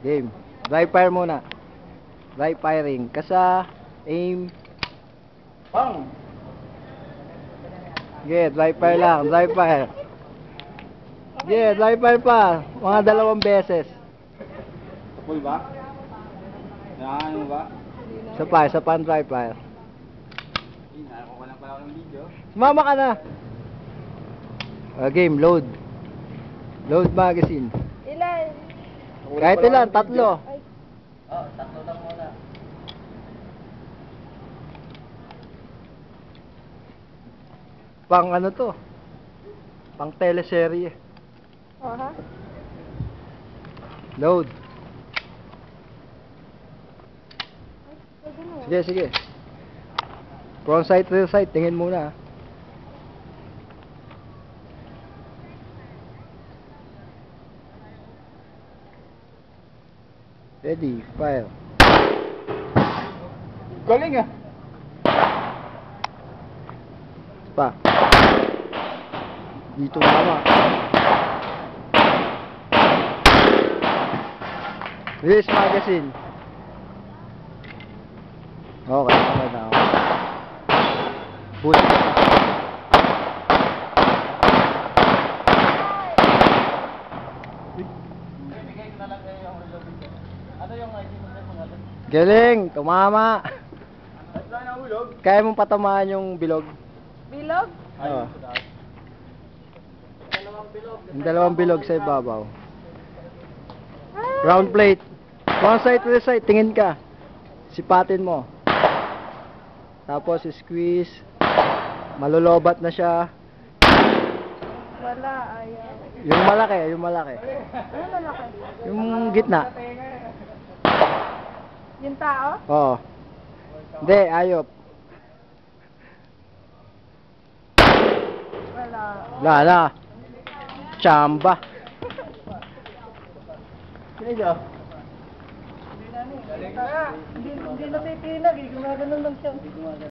Game. Dry fire muna. Dry firing. Kasa, aim. Pang! Yeah, dry fire lang. Dry fire. Yeah, dry fire pa. Mga 2 beses. Full ba? Ano ba? Isa pa ang dry fire. Nakakuha lang pala ako ng video. Sumama ka na. Game, load. Load magazine. Ilan? Kahit ilan, 3. Ay, Oh, 3 lang muna. Pang ano to? Pang teleserye. oh ha? Load. Pwede na. Sige, sige. Front side, rear side. Tingin muna. Ready, fire. Galing ah! Pa. Dito mama. Release magazine. Okay, okay na ako. Boot. Bigay ko na lang kayo yung reloading. Ano yung ID mo sa mga alam? Galing, tumama. At lang ang hulog? Kaya mong patamaan yung bilog. Bilog? Oo. Dalawang bilog. Yung 2 bilog sa ibabaw. Round plate. One side to the side, tingin ka. Sipatin mo. Tapos squeeze. Malulobat na siya. Wala, ayaw. Yung malaki, yung malaki. Ano malaki? Yung gitna. Yung tao? Oo. Hindi, ayop. Wala. Wala na. Chamba. Sino? Hindi na pipinag, gumagano lang siya.